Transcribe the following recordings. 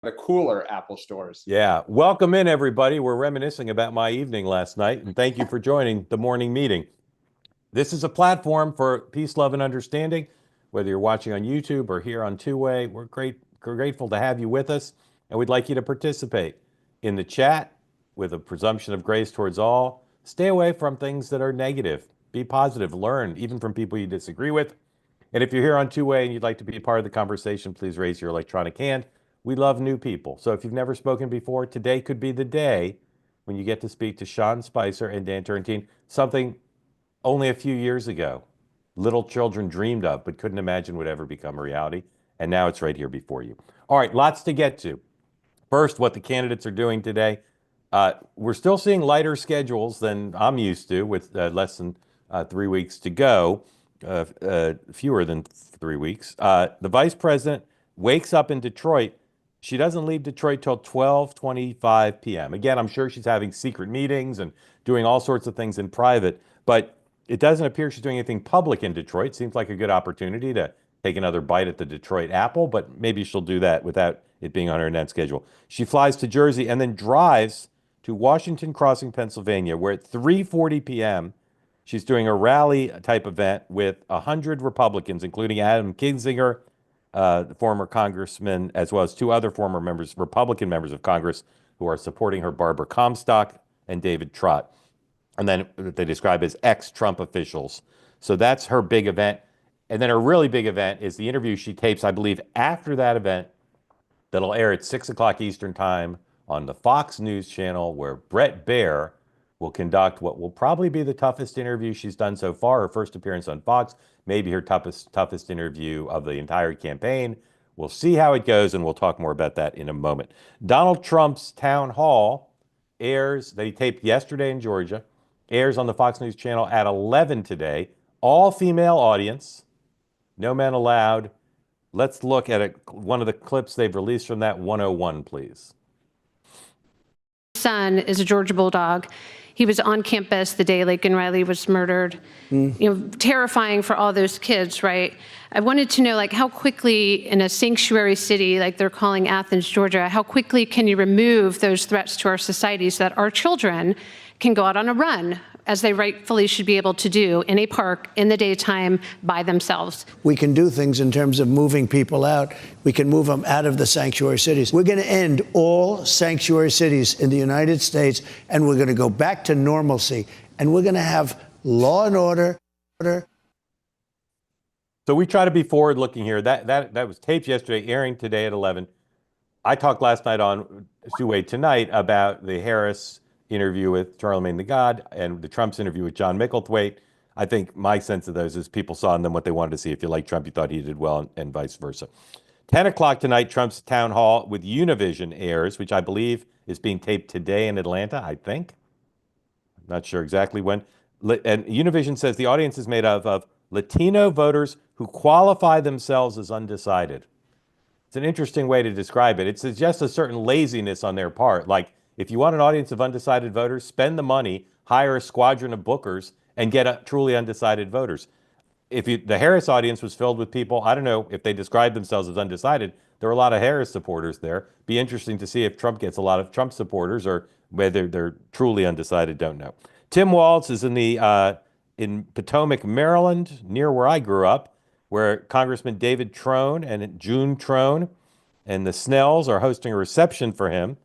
the cooler Apple stores. Yeah. Welcome in, everybody. We're reminiscing about my evening last night, and thank you for joining the morning meeting. This is a platform for peace, love, and understanding. Whether you're watching on YouTube or here on Two-Way, we're grateful to have you with us, and we'd like you to participate in the chat with a presumption of grace towards all. Stay away from things that are negative. Be positive. Learn, even from people you disagree with. And if you're here on Two-Way and you'd like to be a part of the conversation, please raise your electronic hand. We love new people. So if you've never spoken before, today could be the day when you get to speak to Sean Spicer and Dan Turrentine, something only a few years ago little children dreamed of but couldn't imagine would ever become a reality. And now it's right here before you. All right, lots to get to. First, what the candidates are doing today. We're still seeing lighter schedules than I'm used to, with less than 3 weeks to go, fewer than 3 weeks. The vice president wakes up in Detroit. She doesn't leave Detroit till 12:25 p.m. Again, I'm sure she's having secret meetings and doing all sorts of things in private, but it doesn't appear she's doing anything public in Detroit. Seems like a good opportunity to take another bite at the Detroit apple, but maybe she'll do that without it being on her net schedule. She flies to Jersey and then drives to Washington Crossing, Pennsylvania, where at 3:40 p.m., she's doing a rally-type event with 100 Republicans, including Adam Kinzinger, the former congressman, as well as 2 other former Republican members of Congress who are supporting her, Barbara Comstock and David Trott. And then they describe as ex-Trump officials. So that's her big event. And then her really big event is the interview she tapes, I believe, after that event, that'll air at 6 o'clock Eastern time on the Fox News channel, where Bret Baier will conduct what will probably be the toughest interview she's done so far, her first appearance on Fox, maybe her toughest interview of the entire campaign. We'll see how it goes, and we'll talk more about that in a moment. Donald Trump's town hall airs, they taped yesterday in Georgia, airs on the Fox News channel at 11 today. All female audience, no men allowed. Let's look at one of the clips they've released from that 101, please. Son is a Georgia Bulldog. He was on campus the day Laken Riley was murdered. You know, terrifying for all those kids, right? I wanted to know, like, how quickly in a sanctuary city, like they're calling Athens, Georgia, how quickly can you remove those threats to our society so that our children can go out on a run, as they rightfully should be able to do, in a park in the daytime by themselves? We can do things in terms of moving people out. We can move them out of the sanctuary cities. We're going to end all sanctuary cities in the United States, and we're going to go back to normalcy, and we're going to have law and order. So we try to be forward-looking here. That was taped yesterday, airing today at 11. I talked last night on Two-Way Tonight about the Harris interview with Charlemagne the God and the Trump's interview with John Micklethwait. I think my sense of those is people saw in them what they wanted to see. If you like Trump, you thought he did well, and vice versa. 10 o'clock tonight, Trump's town hall with Univision airs, which I believe is being taped today in Atlanta, I think. I'm not sure exactly when. And Univision says the audience is made of Latino voters who qualify themselves as undecided. It's an interesting way to describe it. It suggests a certain laziness on their part. Like, if you want an audience of undecided voters, spend the money, hire a squadron of bookers, and get truly undecided voters. The Harris audience was filled with people, I don't know if they described themselves as undecided. There were a lot of Harris supporters there. Be interesting to see if Trump gets a lot of Trump supporters or whether they're truly undecided, don't know. Tim Walz is in Potomac, Maryland, near where I grew up, where Congressman David Trone and June Trone and the Snells are hosting a reception for him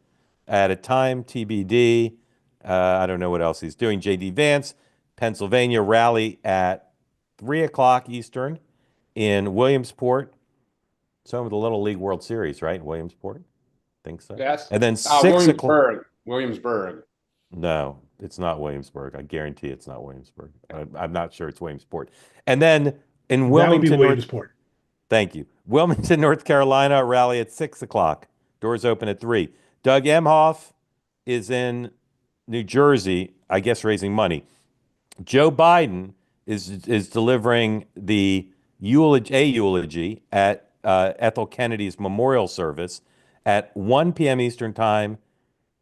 at a time TBD. I don't know what else he's doing. J.D. Vance, Pennsylvania rally at 3 o'clock Eastern in Williamsport. Some of the Little League World Series, right? Williamsport? Think so. Yes. And then 6 o'clock. Williamsburg. No, it's not Williamsburg. I guarantee it's not Williamsburg. I'm not sure it's Williamsport. And then in Wilmington, that would be Williamsport. Thank you. Wilmington, North Carolina rally at 6 o'clock. Doors open at 3. Doug Emhoff is in New Jersey, I guess raising money. Joe Biden is delivering a eulogy at Ethel Kennedy's memorial service at 1 p.m. Eastern Time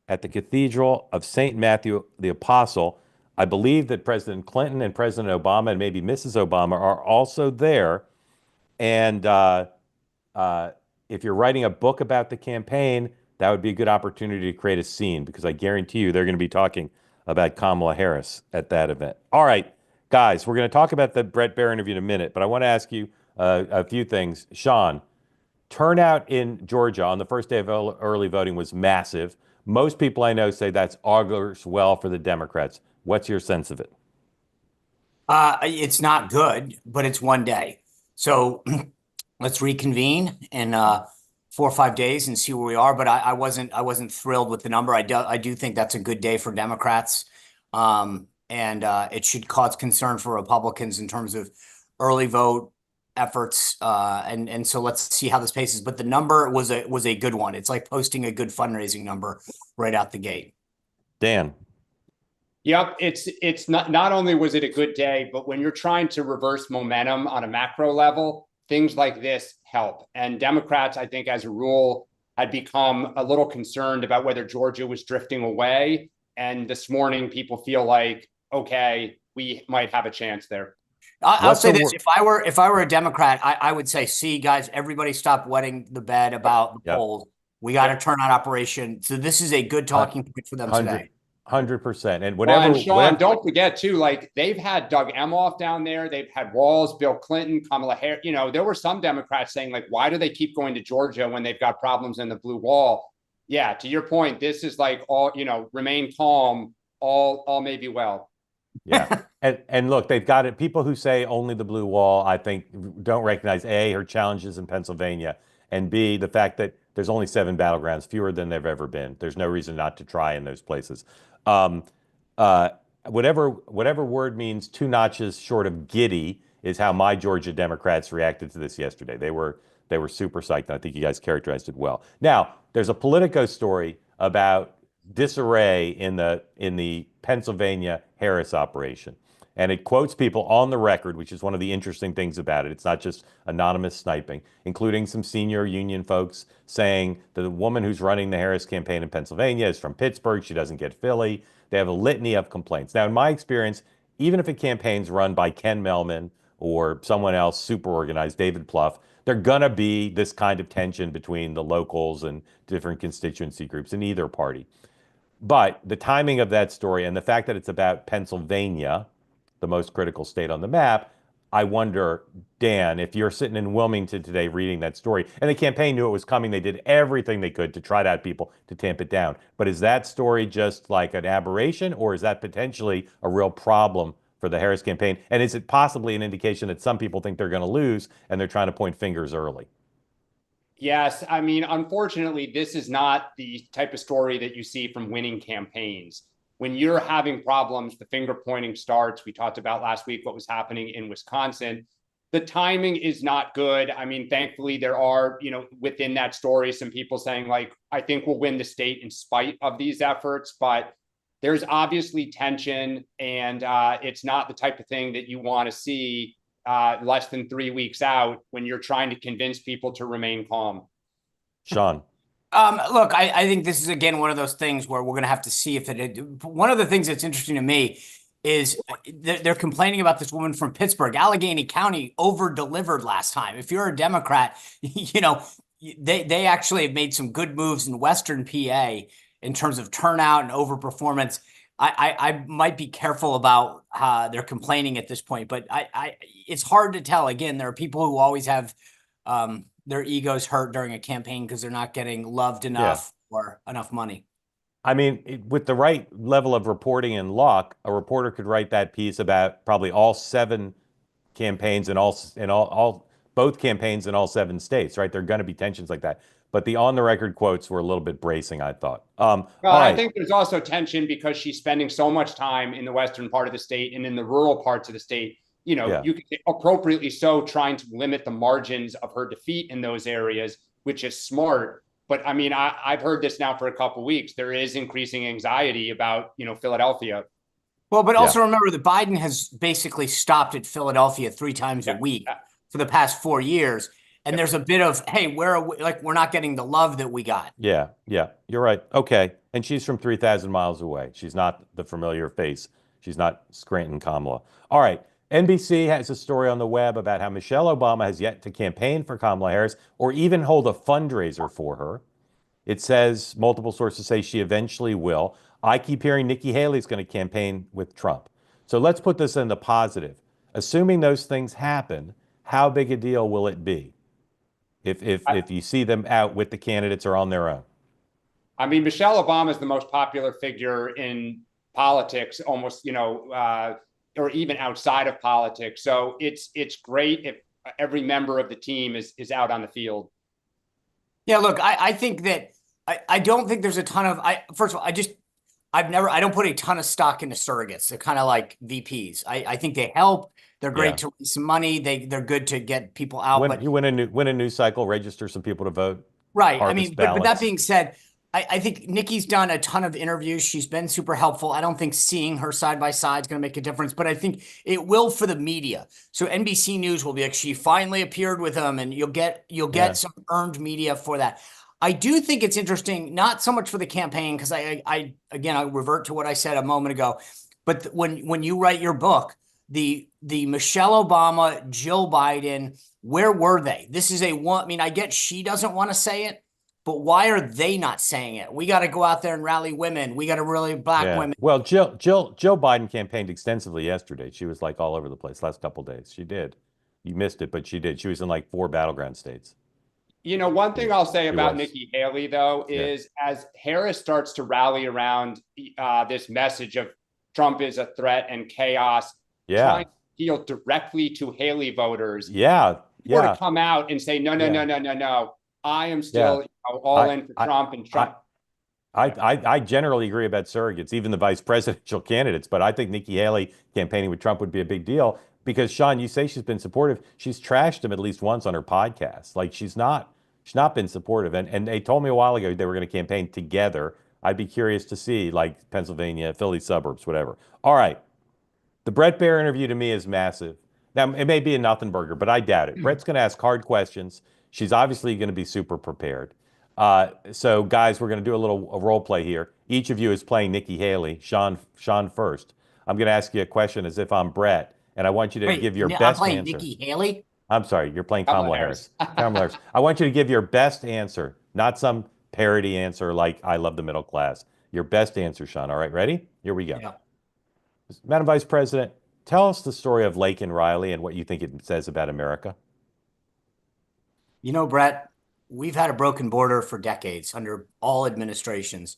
at the Cathedral of St. Matthew the Apostle. I believe that President Clinton and President Obama and maybe Mrs. Obama are also there. And if you're writing a book about the campaign, that would be a good opportunity to create a scene, because I guarantee you they're going to be talking about Kamala Harris at that event. All right, guys, we're going to talk about the Brett Baer interview in a minute, but I want to ask you a few things. Sean, turnout in Georgia on the first day of early voting was massive. Most people I know say that's augurs well for the Democrats. What's your sense of it? It's not good, but it's one day. So let's reconvene in 4 or 5 days and see where we are. But I wasn't thrilled with the number. I do think that's a good day for Democrats, and it should cause concern for Republicans in terms of early vote efforts. And so let's see how this paces. But the number was a good one. It's like posting a good fundraising number right out the gate. Dan. Yep, it's not only was it a good day, but when you're trying to reverse momentum on a macro level, things like this help. And Democrats, I think, as a rule, had become a little concerned about whether Georgia was drifting away. And this morning, people feel like, okay, we might have a chance there. I'll say this: if I were a Democrat, I would say, see, guys, everybody stop wetting the bed about the polls. We got a turnout operation. So this is a good talking point for them today. 100%. And whatever. Well, and Sean, don't forget too, like they've had Doug Emhoff down there. They've had Walz, Bill Clinton, Kamala Harris. You know, there were some Democrats saying like, why do they keep going to Georgia when they've got problems in the blue wall? Yeah, to your point, this is like all, you know, remain calm, all may be well. Yeah. And look, they've got it. People who say only the blue wall, I think, don't recognize A, her challenges in Pennsylvania, and B, the fact that there's only 7 battlegrounds, fewer than there've ever been. There's no reason not to try in those places. Whatever word means 2 notches short of giddy is how my Georgia Democrats reacted to this yesterday. They were super psyched, and I think you guys characterized it well. Now, there's a Politico story about disarray in the Pennsylvania Harris operation. And it quotes people on the record, which is one of the interesting things about it. It's not just anonymous sniping, including some senior union folks saying that the woman who's running the Harris campaign in Pennsylvania is from Pittsburgh. She doesn't get Philly. They have a litany of complaints. Now, in my experience, even if a campaign's run by Ken Melman or someone else super organized, David Plouffe, there's going to be this kind of tension between the locals and different constituency groups in either party. But the timing of that story and the fact that it's about Pennsylvania, the most critical state on the map, I wonder, Dan, if you're sitting in Wilmington today reading that story, and the campaign knew it was coming, they did everything they could to try to have people to tamp it down. But is that story just like an aberration, or is that potentially a real problem for the Harris campaign? And is it possibly an indication that some people think they're going to lose and they're trying to point fingers early? Yes, I mean, unfortunately, this is not the type of story that you see from winning campaigns. When you're having problems, the finger pointing starts. We talked about last week what was happening in Wisconsin. The timing is not good. I mean, thankfully, there are, you know, within that story, some people saying like, I think we'll win the state in spite of these efforts, but there's obviously tension, and it's not the type of thing that you want to see less than 3 weeks out when you're trying to convince people to remain calm. Sean. Look, I think this is, again, one of those things where we're going to have to see if it. One of the things that's interesting to me is they're complaining about this woman from Pittsburgh. Allegheny County over-delivered last time. If you're a Democrat, you know, they actually have made some good moves in Western PA in terms of turnout and overperformance. I might be careful about they're complaining at this point, but it's hard to tell. Again, there are people who always have their egos hurt during a campaign because they're not getting loved enough or enough money. I mean, with the right level of reporting and luck, a reporter could write that piece about probably all 7 campaigns and both campaigns in all 7 states, right? There are going to be tensions like that. But the on-the-record quotes were a little bit bracing, I thought. Well, I think there's also tension because she's spending so much time in the western part of the state and in the rural parts of the state. You know, you could appropriately so trying to limit the margins of her defeat in those areas, which is smart. But I mean, I've heard this now for a couple of weeks. There is increasing anxiety about, you know, Philadelphia. Well, but also remember that Biden has basically stopped at Philadelphia 3 times a week for the past 4 years. And there's a bit of, hey, where are we? Like, we're not getting the love that we got. Yeah, you're right. Okay. And she's from 3,000 miles away. She's not the familiar face. She's not Scranton Kamala. All right. NBC has a story on the web about how Michelle Obama has yet to campaign for Kamala Harris or even hold a fundraiser for her. It says multiple sources say she eventually will. I keep hearing Nikki Haley is going to campaign with Trump. So let's put this in the positive. Assuming those things happen, how big a deal will it be if you see them out with the candidates or on their own? I mean, Michelle Obama is the most popular figure in politics, almost, or even outside of politics. So it's great if every member of the team is out on the field. Yeah, look, I think that I don't think there's a ton of first of all, I don't put a ton of stock into surrogates. They're kind of like VPs. I think they help. They're great to raise some money. They're good to get people out. But you win a news cycle, register some people to vote. Right. I mean, but that being said, I think Nikki's done a ton of interviews. She's been super helpful. I don't think seeing her side by side is going to make a difference, but I think it will for the media. So NBC News will be like, she finally appeared with him, and you'll get some earned media for that. I do think it's interesting, not so much for the campaign, because I revert to what I said a moment ago, but when you write your book, the Michelle Obama, Jill Biden, where were they? This is I get she doesn't want to say it, but why are they not saying it? We got to go out there and rally women. We got to really black women. Well, Jill Biden campaigned extensively yesterday. She was like all over the place last couple of days. She did. You missed it, but she did. She was in like 4 battleground states. One thing I'll say about Nikki Haley, though, is as Harris starts to rally around this message of Trump is a threat and chaos, trying to appeal directly to Haley voters. Or to come out and say, no. I am still all in for Trump and Trump. I generally agree about surrogates, even the vice presidential candidates, but I think Nikki Haley campaigning with Trump would be a big deal because, Sean, you say she's been supportive. She's trashed him at least once on her podcast. Like she's not been supportive. And they told me a while ago they were going to campaign together. I'd be curious to see, like Pennsylvania, Philly suburbs, whatever. All right. The Brett Baer interview to me is massive. Now, it may be a nothing burger, but I doubt it. Brett's going to ask hard questions. She's obviously going to be super prepared. So, guys, we're going to do a little role play here. Each of you is playing Nikki Haley. Sean first. I'm going to ask you a question as if I'm Brett, and I want you to give your best answer. I'm playing Nikki Haley? I'm sorry, you're playing Kamala Harris. Kamala Harris. I want you to give your best answer, not some parody answer like I love the middle class. Your best answer, Sean. All right, ready? Here we go. Yeah. Madam Vice President, tell us the story of Laken Riley and what you think it says about America. Brett, we've had a broken border for decades under all administrations.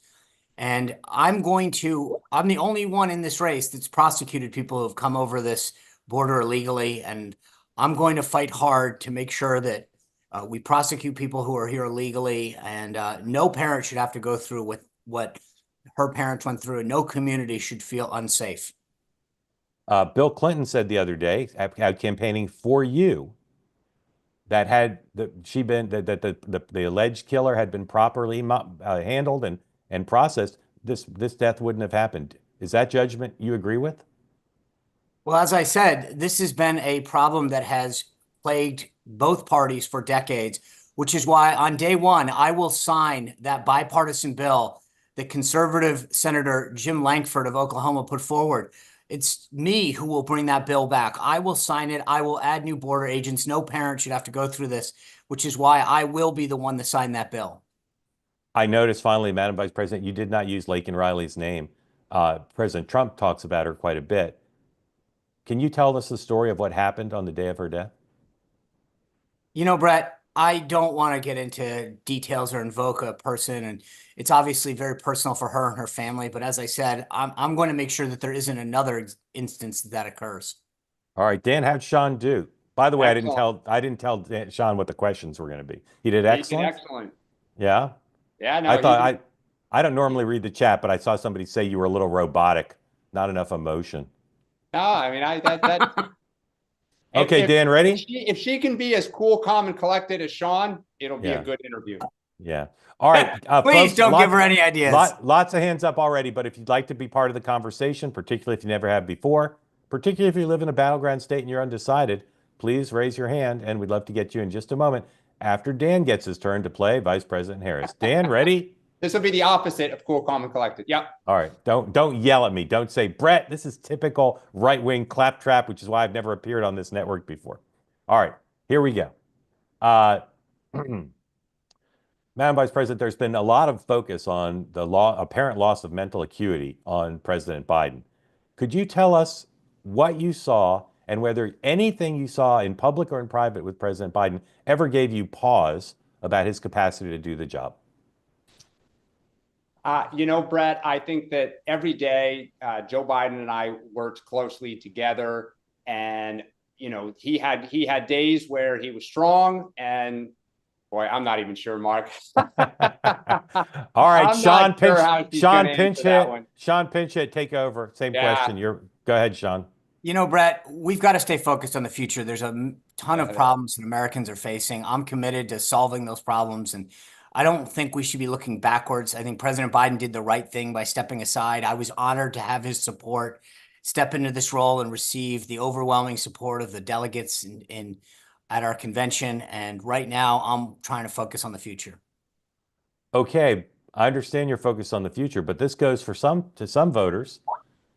And I'm the only one in this race that's prosecuted people who have come over this border illegally. And I'm going to fight hard to make sure that we prosecute people who are here illegally. And no parent should have to go through with what her parents went through. And no community should feel unsafe. Bill Clinton said the other day, out campaigning for you, that the alleged killer had been properly handled and processed, this death wouldn't have happened. Is that judgment you agree with? Well, as I said, this has been a problem that has plagued both parties for decades, which is why on day one, I will sign that bipartisan bill that conservative Senator Jim Lankford of Oklahoma put forward. It's me who will bring that bill back. I will sign it. I will add new border agents. No parent should have to go through this, which is why I will be the one to sign that bill. I noticed finally, Madam Vice President, you did not use Laken Riley's name. President Trump talks about her quite a bit. Can you tell us the story of what happened on the day of her death? Brett, I don't want to get into details or invoke a person, and it's obviously very personal for her and her family. But as I said, I'm going to make sure that there isn't another instance that occurs. All right, Dan, how'd Sean do? By the way, I didn't tell Sean what the questions were going to be. He did excellent. He did excellent. Yeah. Yeah. No, I don't normally read the chat, but I saw somebody say you were a little robotic, not enough emotion. No, I mean Okay, Dan, ready? If she can be as cool, calm, and collected as Sean, it'll be a good interview. Yeah. All right. Please folks, don't give her any ideas. Lots of hands up already, but if you'd like to be part of the conversation, particularly if you never have before, particularly if you live in a battleground state and you're undecided, please raise your hand, and we'd love to get you in just a moment after Dan gets his turn to play Vice President Harris. Dan, ready? This will be the opposite of cool, calm, and collected. Yep. All right. Don't yell at me. Don't say, Brett, this is typical right-wing claptrap, which is why I've never appeared on this network before. All right, here we go. Madam Vice President, there's been a lot of focus on the apparent loss of mental acuity on President Biden. Could you tell us what you saw and whether anything you saw in public or in private with President Biden ever gave you pause about his capacity to do the job? Brett, I think that every day Joe Biden and I worked closely together, and he had days where he was strong, and boy, I'm not even sure, Mark. All right, Sean Pinchot, take over. Same question. Go ahead, Sean. Brett, we've got to stay focused on the future. There's a ton of problems that Americans are facing. I'm committed to solving those problems, and I don't think we should be looking backwards. I think President Biden did the right thing by stepping aside. I was honored to have his support, step into this role, and receive the overwhelming support of the delegates at our convention. And right now, I'm trying to focus on the future. Okay, I understand you're focused on the future, but this goes to some voters.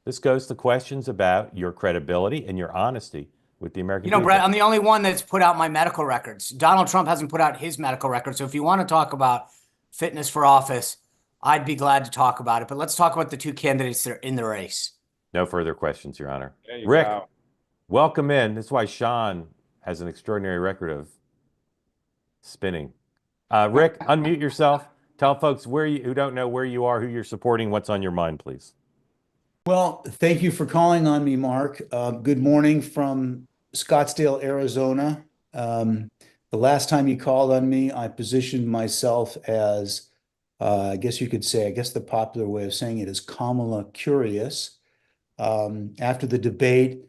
This goes to questions about your credibility and your honesty with the American people. Brett, I'm the only one that's put out my medical records. Donald Trump hasn't put out his medical records. So if you want to talk about fitness for office, I'd be glad to talk about it. But let's talk about the two candidates that are in the race. No further questions, Your Honor. Rick, welcome in. This is why Sean has an extraordinary record of spinning. Rick, unmute yourself. Tell folks who don't know where you are, who you're supporting, what's on your mind, please. Well, thank you for calling on me, Mark. Good morning from Scottsdale, Arizona. The last time you called on me, I positioned myself as, I guess the popular way of saying it is Kamala curious. After the debate,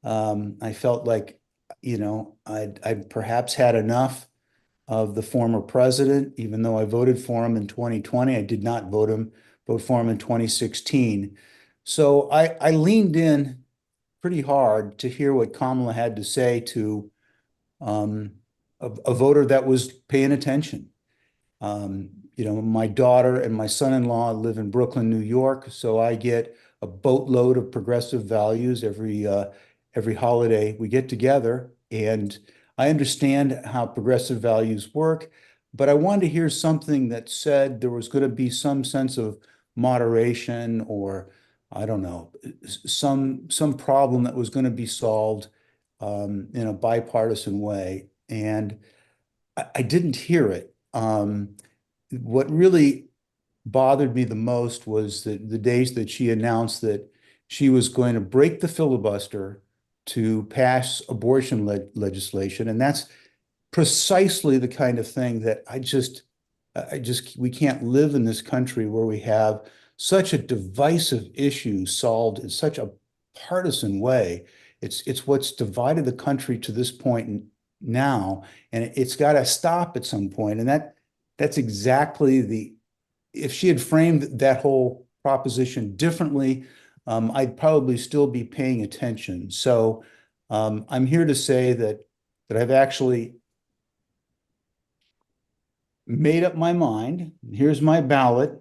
I felt like, I'd perhaps had enough of the former president, even though I voted for him in 2020. I did not vote for him in 2016. So I leaned in pretty hard to hear what Kamala had to say to a voter that was paying attention. My daughter and my son-in-law live in Brooklyn, New York, so I get a boatload of progressive values every holiday we get together, and I understand how progressive values work, but I wanted to hear something that said there was going to be some sense of moderation, or I don't know, some problem that was going to be solved in a bipartisan way. And I didn't hear it. What really bothered me the most was the days that she announced that she was going to break the filibuster to pass abortion legislation. And that's precisely the kind of thing that we can't live in this country where we have such a divisive issue solved in such a partisan way. It's what's divided the country to this point now, and it's got to stop at some point. And that's exactly if she had framed that whole proposition differently, I'd probably still be paying attention. So I'm here to say that I've actually made up my mind. Here's my ballot.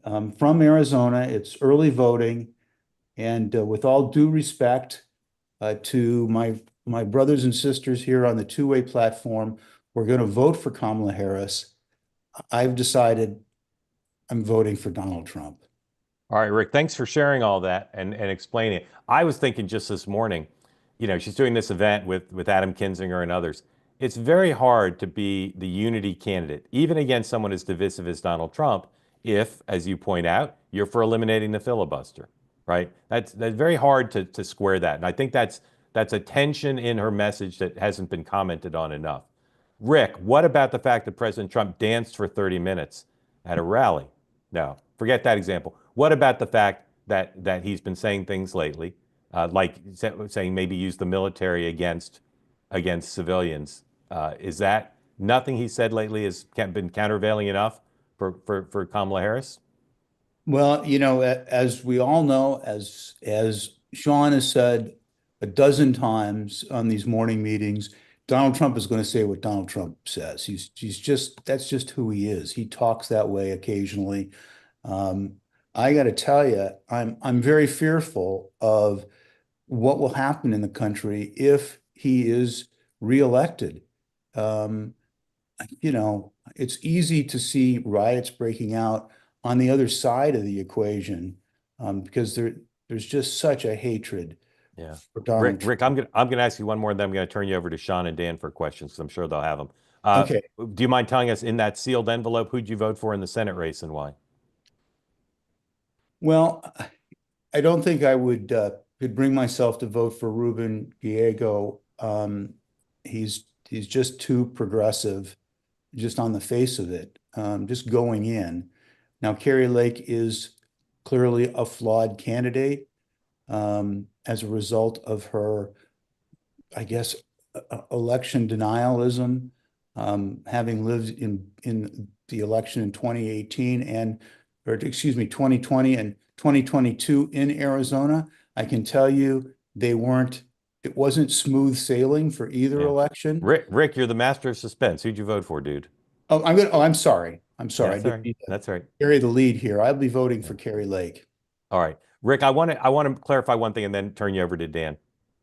From Arizona. It's early voting, and with all due respect to my brothers and sisters here on the two-way platform, we're going to vote for Kamala Harris. I've decided I'm voting for Donald Trump. All right, Rick, thanks for sharing all that and explaining it. I was thinking just this morning, she's doing this event with Adam Kinzinger and others. It's very hard to be the unity candidate, even against someone as divisive as Donald Trump, if, as you point out, you're for eliminating the filibuster, right? That's very hard to square that. And I think that's a tension in her message that hasn't been commented on enough. Rick, what about the fact that President Trump danced for 30 minutes at a rally? No, forget that example. What about the fact that he's been saying things lately, like saying maybe use the military against civilians? Is that nothing he said lately has been countervailing enough for Kamala Harris? Well, as we all know, as Sean has said a dozen times on these morning meetings, Donald Trump is going to say what Donald Trump says. That's just who he is. He talks that way occasionally. I got to tell you, I'm very fearful of what will happen in the country if he is reelected. You know, it's easy to see riots breaking out on the other side of the equation, because there's just such a hatred Yeah. for Donald Rick, Trump. I'm gonna ask you one more, and then I'm gonna turn you over to Sean and Dan for questions, 'cause I'm sure they'll have them. Okay. Do you mind telling us in that sealed envelope who'd you vote for in the Senate race and why? Well, I don't think I would could bring myself to vote for Ruben Gallego. He's just too progressive, just on the face of it, just going in. Now, Carrie Lake is clearly a flawed candidate, as a result of her, I guess, election denialism, having lived in the election in 2018 or excuse me, 2020 and 2022 in Arizona. I can tell you it wasn't smooth sailing for either Yeah. election. Rick, you're the master of suspense. Who'd you vote for, dude? I'm sorry. I That's all didn't right. mean to That's all right. carry the lead here. I'll be voting for Carrie Lake. All right. Rick, I want to clarify one thing and then turn you over to Dan.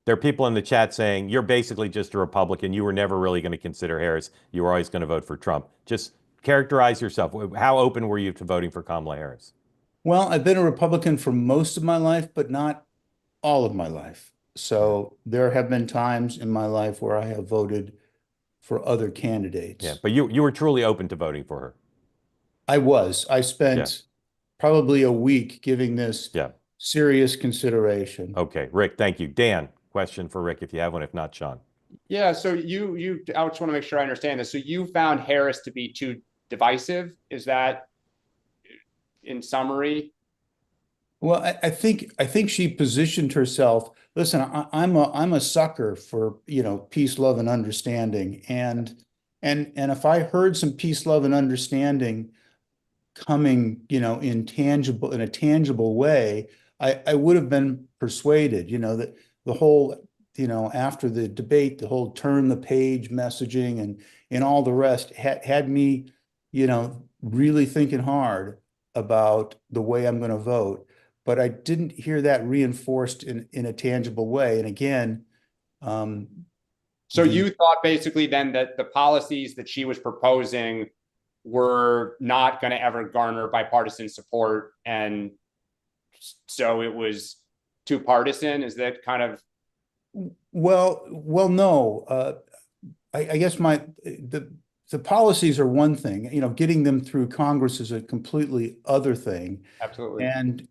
There are people in the chat saying you're basically just a Republican. You were never really going to consider Harris. You were always going to vote for Trump. Just characterize yourself. How open were you to voting for Kamala Harris? Well, I've been a Republican for most of my life, but not all of my life. So there have been times in my life where I have voted for other candidates. Yeah, but you were truly open to voting for her. I spent probably a week giving this Yeah. serious consideration. Okay, Rick, thank you. Dan, question for Rick if you have one, if not, Sean. Yeah, so I just want to make sure I understand this. So you found Harris to be too divisive? Is that in summary? Well, I think she positioned herself. Listen, I'm a sucker for, peace, love, and understanding. And if I heard some peace, love, and understanding coming, in a tangible way, I would have been persuaded, that the whole, after the debate, the whole turn the page messaging and all the rest had me, really thinking hard about the way I'm going to vote. But I didn't hear that reinforced in a tangible way. And again, so you thought basically then that the policies that she was proposing were not going to ever garner bipartisan support, and so it was too partisan? Is that kind of? Well, no. I guess the policies are one thing. Getting them through Congress is a completely other thing. Absolutely.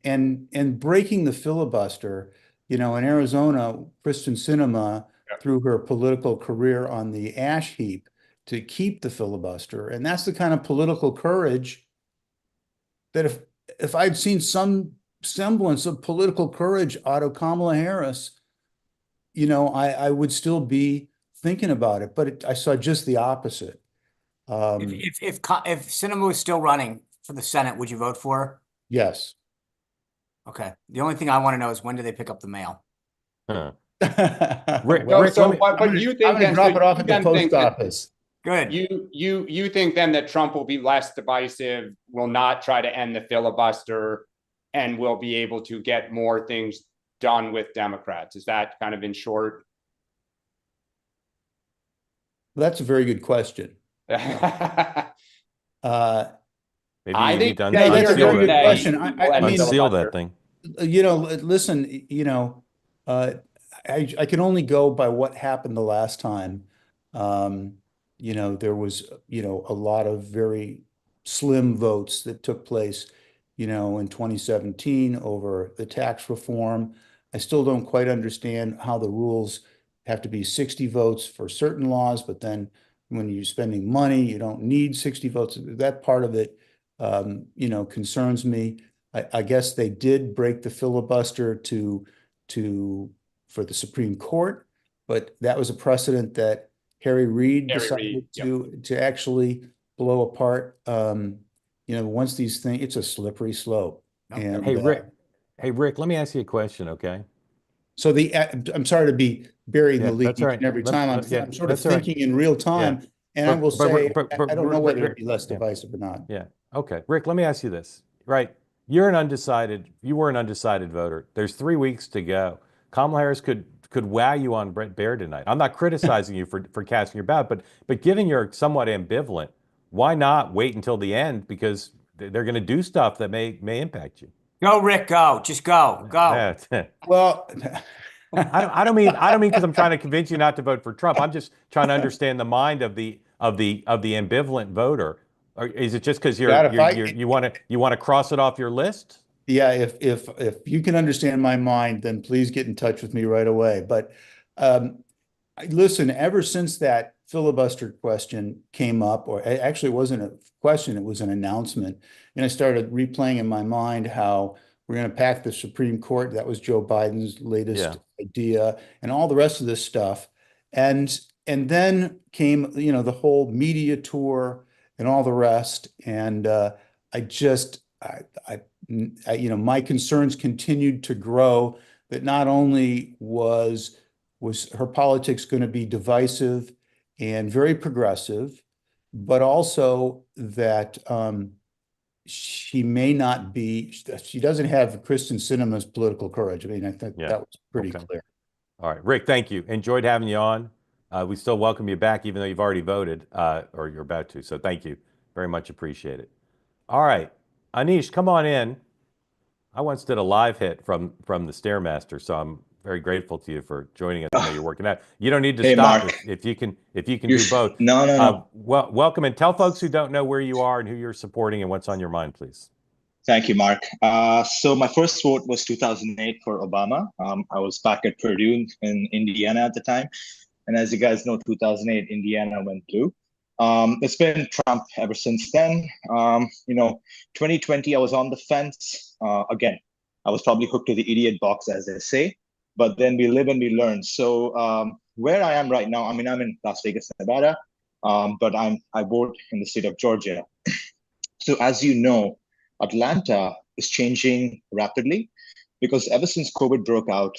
And breaking the filibuster, in Arizona, Kristen Sinema, through her political career on the ash heap to keep the filibuster. And that's the kind of political courage that if I'd seen some semblance of political courage out of Kamala Harris, I would still be thinking about it. But I saw just the opposite. If Sinema was still running for the Senate, would you vote for her? Yes. Okay. The only thing I want to know is when do they pick up the mail? Huh. Rick, but you think I'm gonna drop it off at the post office. Good. You think then that Trump will be less divisive, will not try to end the filibuster, and will be able to get more things done with Democrats? Is that kind of in short? Well, that's a very good question. Maybe I you think need to that's a unseal very good that. question. I mean, Unseal that thing. Listen, I can only go by what happened the last time. There was, a lot of very slim votes that took place, in 2017 over the tax reform. I still don't quite understand how the rules have to be 60 votes for certain laws, but then when you're spending money, you don't need 60 votes. That part of it, concerns me. I guess they did break the filibuster for the Supreme Court, but that was a precedent that Harry Reid decided to actually blow apart. Once these things, it's a slippery slope. And Hey, Rick, let me ask you a question, okay? So I'm sorry to be burying the lead that's all right. every time. I'm sort of that's all right. thinking in real time, and I will say, I don't know whether it'd be less divisive or not. Yeah. Okay. Rick, let me ask you this, right? You were an undecided voter. There's 3 weeks to go. Kamala Harris could wow you on Brett Baer tonight. I'm not criticizing you for casting your ballot, but given you're somewhat ambivalent, why not wait until the end? Because they're going to do stuff that may impact you. Go, Rick, go. Just go. Go. Well, I don't mean because I'm trying to convince you not to vote for Trump. I'm just trying to understand the mind of the ambivalent voter. Or is it just because you want to cross it off your list? Yeah, if you can understand my mind, then please get in touch with me right away. But listen, ever since that filibuster question came up, or actually it wasn't a question, it was an announcement, and I started replaying in my mind how we're going to pack the Supreme Court. That was Joe Biden's latest idea, and all the rest of this stuff. And then came, the whole media tour and all the rest. And my concerns continued to grow that not only was her politics going to be divisive and very progressive, but also that she doesn't have Kristen Sinema's political courage. I mean, I think that was pretty clear. All right, Rick, thank you. Enjoyed having you on. We still welcome you back, even though you've already voted, or you're about to. So thank you. Very much appreciate it. All right, Anish, come on in. I once did a live hit from the Stairmaster, so I'm very grateful to you for joining us. I know you're working out. You don't need to stop Mark. if you can do both. No. Well, welcome, and tell folks who don't know where you are and who you're supporting and what's on your mind, please. Thank you, Mark. So my first vote was 2008 for Obama. I was back at Purdue in Indiana at the time. And as you guys know, 2008, Indiana went blue. It's been Trump ever since then. 2020, I was on the fence. Again, I was probably hooked to the idiot box, as they say. But then we live and we learn. So where I am right now, I mean, I'm in Las Vegas, Nevada, but I vote in the state of Georgia. So as you know, Atlanta is changing rapidly because ever since COVID broke out,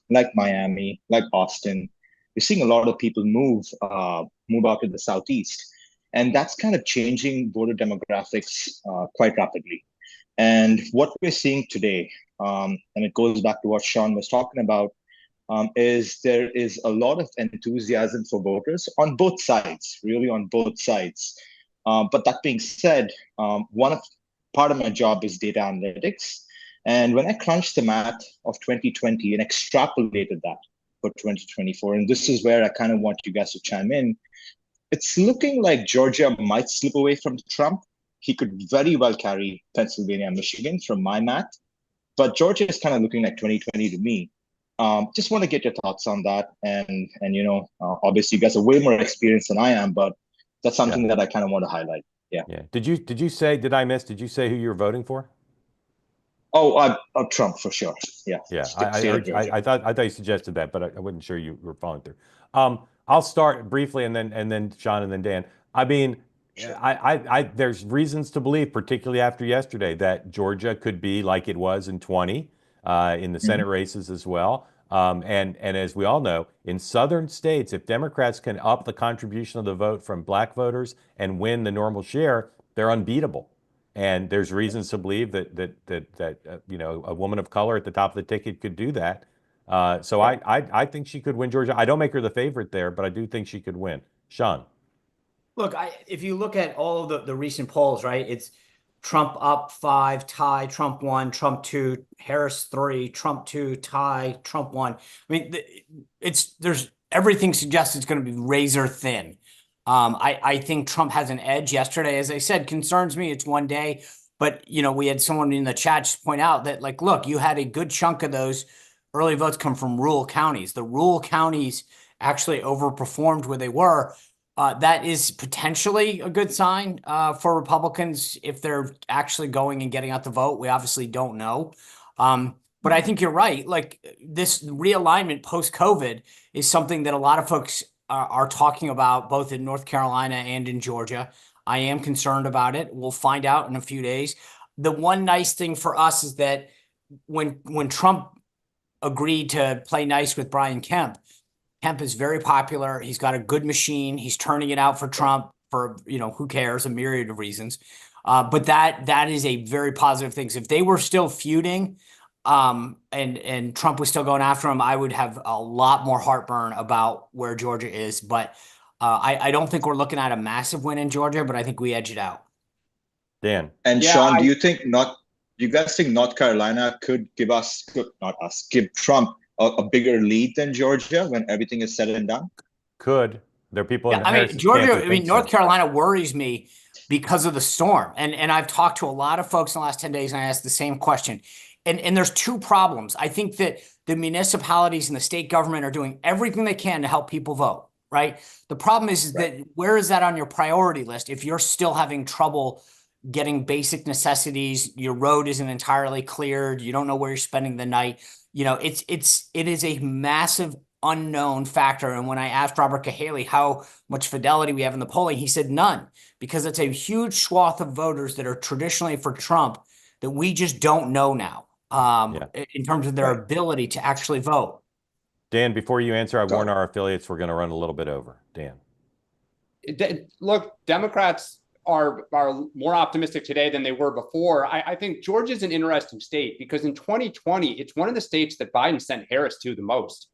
like Miami, like Austin, you're seeing a lot of people move out to the Southeast. And that's kind of changing voter demographics quite rapidly. And what we're seeing today, and it goes back to what Sean was talking about, is there is a lot of enthusiasm for voters on both sides, really on both sides. But that being said, part of my job is data analytics. And when I crunched the math of 2020 and extrapolated that for 2024, and this is where I kind of want you guys to chime in, it's looking like Georgia might slip away from Trump. He could very well carry Pennsylvania and Michigan from my math, but Georgia is kind of looking like 2020 to me. Just want to get your thoughts on that. And obviously you guys are way more experienced than I am, but that's something that I kind of want to highlight. Yeah. Did you say who you're voting for? Oh, Trump for sure. Yeah. Yeah. I thought you suggested that, but I wasn't sure you were following through. I'll start briefly and then Sean and then Dan. I mean, sure. There's reasons to believe, particularly after yesterday, that Georgia could be like it was in 20 in the Senate races as well. And as we all know, in southern states, if Democrats can up the contribution of the vote from black voters and win the normal share, they're unbeatable. And there's reasons to believe that a woman of color at the top of the ticket could do that. So I think she could win Georgia. I don't make her the favorite there, but I do think she could win. Sean. Look, if you look at all of the recent polls, right, it's Trump up 5, tie, Trump 1, Trump 2, Harris 3, Trump 2, tie, Trump 1. I mean, there's everything suggests it's going to be razor thin. I think Trump has an edge. Yesterday, as I said, concerns me. It's one day, but we had someone in the chat just point out that, like, look, you had a good chunk of those early votes come from rural counties. The rural counties actually overperformed where they were. That is potentially a good sign for Republicans if they're actually going and getting out the vote. We obviously don't know. But I think you're right. Like, this realignment post-COVID is something that a lot of folks are talking about, both in North Carolina and in Georgia. I am concerned about it. We'll find out in a few days. The one nice thing for us is that when Trump agreed to play nice with Brian Kemp. Kemp is very popular. He's got a good machine. He's turning it out for Trump for, who cares, a myriad of reasons. But that is a very positive thing. So if they were still feuding, and Trump was still going after him, I would have a lot more heartburn about where Georgia is. But I don't think we're looking at a massive win in Georgia, but I think we edge it out. Dan. And Yeah, Sean, do you guys think North Carolina could give Trump a bigger lead than Georgia when everything is said and done? Could. There are people in Yeah, Harris's Georgia, camp that think North so. Carolina worries me because of the storm. And I've talked to a lot of folks in the last 10 days, and I asked the same question. And there's two problems. I think that the municipalities and the state government are doing everything they can to help people vote, right? The problem is that where is that on your priority list if you're still having trouble getting basic necessities, your road isn't entirely cleared, you don't know where you're spending the night. It is a massive unknown factor. And when I asked Robert Cahaley how much fidelity we have in the polling, he said none, because it's a huge swath of voters that are traditionally for Trump that we just don't know now in terms of their ability to actually vote. Dan, before you answer, I warn our affiliates we're going to run a little bit over. Dan. Look, Democrats are more optimistic today than they were before. I think Georgia's an interesting state because in 2020, it's one of the states that Biden sent Harris to the most.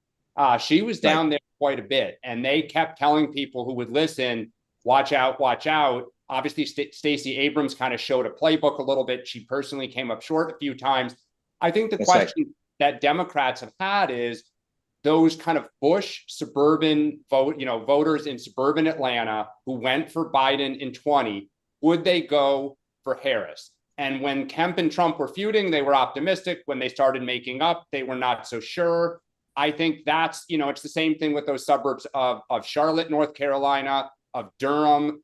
She was down there quite a bit, and they kept telling people who would listen, watch out, watch out. Obviously, Stacey Abrams kind of showed a playbook a little bit. She personally came up short a few times. I think the question that Democrats have had is those kind of Bush suburban voters in suburban Atlanta who went for Biden in 20, would they go for Harris? And when Kemp and Trump were feuding, they were optimistic. When they started making up, they were not so sure. I think that's, it's the same thing with those suburbs of Charlotte, North Carolina, of Durham.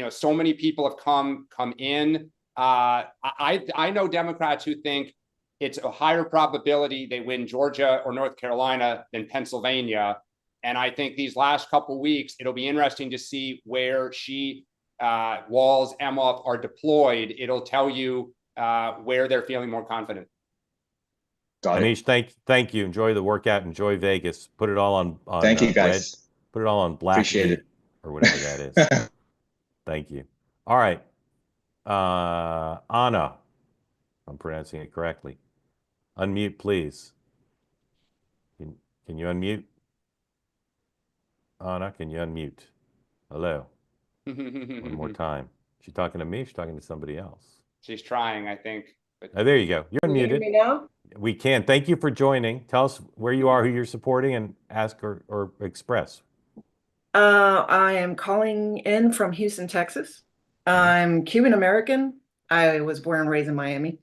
So many people have come in. I know Democrats who think it's a higher probability they win Georgia or North Carolina than Pennsylvania. And I think these last couple of weeks, it'll be interesting to see where Walz, Emhoff are deployed. It'll tell you where they're feeling more confident. Anish, thank you. Enjoy the workout. Enjoy Vegas. Put it all on thank you, guys. Put it all on black Appreciate meat it. or whatever that is. Thank you. All right. Anna, if I'm pronouncing it correctly. Unmute, please. Can you unmute? Anna, can you unmute? Hello. One more time. She talking to me? She's talking to somebody else. She's trying, I think. But... Oh, there you go. You're unmuted. Can you hear me now? We can. Thank you for joining. Tell us where you are, who you're supporting, and ask or express. I am calling in from Houston, Texas. I'm Cuban American. I was born and raised in Miami.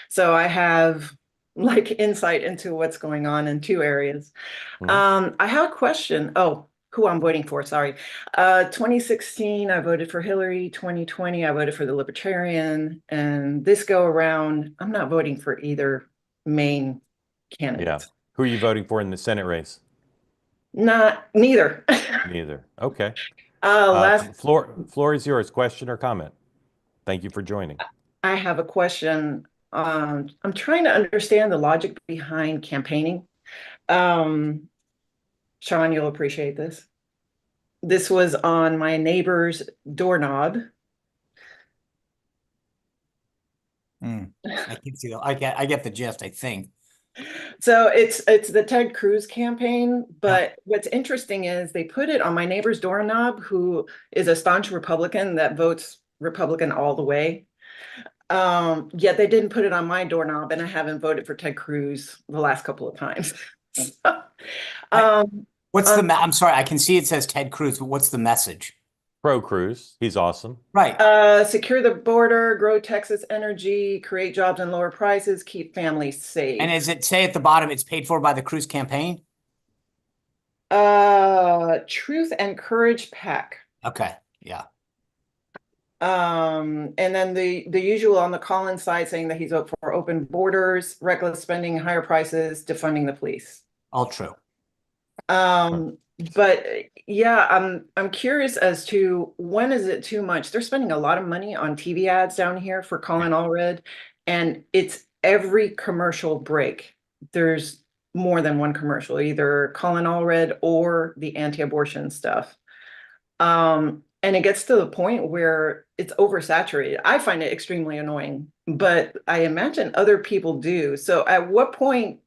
So I have insight into what's going on in two areas. I have a question. Oh, who I'm voting for, sorry. 2016, I voted for Hillary. 2020, I voted for the Libertarian. And this go around, I'm not voting for either main candidate. Yeah. Who are you voting for in the Senate race? Neither. Neither. Okay. Floor is yours. Question or comment? Thank you for joining. I have a question. I'm trying to understand the logic behind campaigning. Sean, you'll appreciate this. This was on my neighbor's doorknob. I can see. I get the gist, I think. So it's the Ted Cruz campaign, but what's interesting is they put it on my neighbor's doorknob, who is a staunch Republican that votes Republican all the way. Yet they didn't put it on my doorknob, and I haven't voted for Ted Cruz the last couple of times. What's the I'm sorry, I can see it says Ted Cruz, but what's the message? Pro Cruz. He's awesome. Right. Secure the border, grow Texas energy, create jobs and lower prices, keep families safe. And does it say at the bottom it's paid for by the Cruz campaign? Truth and Courage PAC. Okay. Yeah. And then the usual on the call-in side saying that he's up for open borders, reckless spending, higher prices, defunding the police. All true. But yeah, I'm curious as to when is it too much? They're spending a lot of money on TV ads down here for Colin Allred, and it's every commercial break. There's more than one commercial, either Colin Allred or the anti-abortion stuff. And it gets to the point where it's oversaturated. I find it extremely annoying, but I imagine other people do. So at what point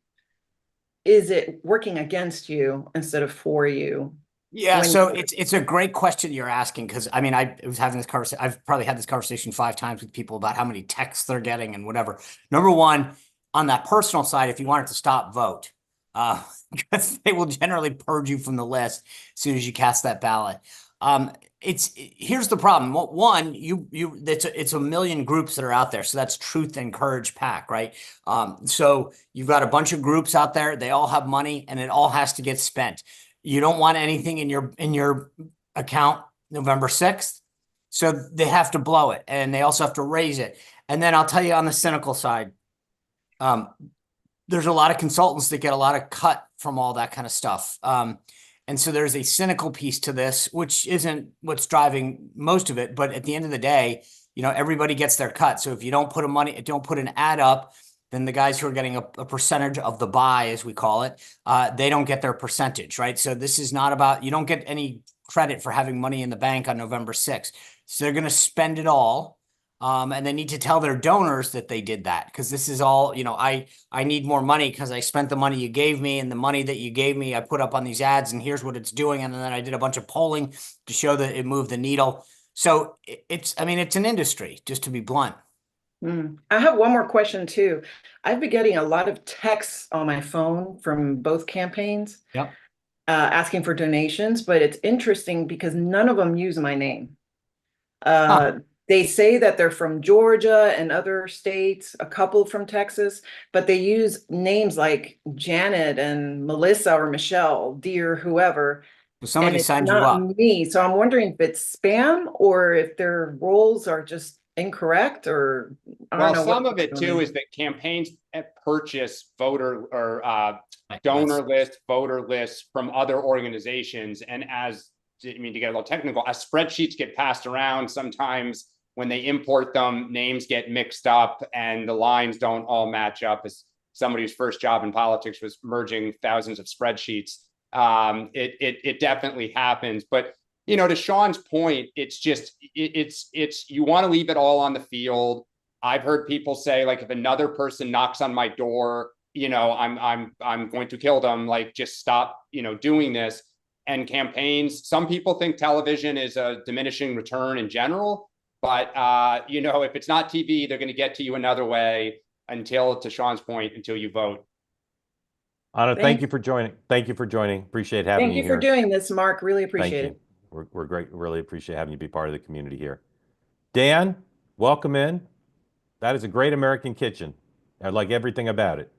is it working against you instead of for you? Yeah, so it's a great question you're asking, because I mean, I was having this conversation. I've probably had this conversation 5 times with people about how many texts they're getting and whatever. Number one, on that personal side, if you want it to stop, vote, because they will generally purge you from the list as soon as you cast that ballot. Here's the problem. One, it's a million groups that are out there, so that's Truth and Courage PAC, right? So you've got a bunch of groups out there. They all have money, and it all has to get spent. You don't want anything in your account November 6th. So they have to blow it, and they also have to raise it. And then I'll tell you on the cynical side, there's a lot of consultants that get a lot of cut from all that kind of stuff. And so there's a cynical piece to this, which isn't what's driving most of it. But at the end of the day, everybody gets their cut. So if you don't put an ad up, then the guys who are getting a percentage of the buy, as we call it, they don't get their percentage, right? So this is not about, you don't get any credit for having money in the bank on November 6th. So they're going to spend it all. And they need to tell their donors that they did that, because this is all, I need more money because I spent the money you gave me, and the money that you gave me, I put up on these ads, and here's what it's doing. And then I did a bunch of polling to show that it moved the needle. So it's an industry, just to be blunt. I have one more question too. I've been getting a lot of texts on my phone from both campaigns, asking for donations, but it's interesting because none of them use my name. They say that they're from Georgia and other states, a couple from Texas, but they use names like Janet and Melissa or Michelle, dear whoever. Well, somebody signed you up. Me. So I'm wondering if it's spam or if their roles are just incorrect, or I don't know. Some of it too is that campaigns purchase voter or donor lists, voter lists from other organizations. And to get a little technical, as spreadsheets get passed around, sometimes when they import them, names get mixed up and the lines don't all match up. As somebody whose first job in politics was merging thousands of spreadsheets, it definitely happens. But to Sean's point, it's you want to leave it all on the field. I've heard people say, like, if another person knocks on my door, I'm going to kill them. Like, just stop, doing this. And campaigns, some people think television is a diminishing return in general, but if it's not TV, they're going to get to you another way to Sean's point, until you vote. Anna, thank you for joining. Thank you for joining. Appreciate having you here. Thank you for doing this, Mark. Really appreciate it. We're great. Really appreciate having you be part of the community here. Dan, welcome in. That is a great American kitchen. I like everything about it.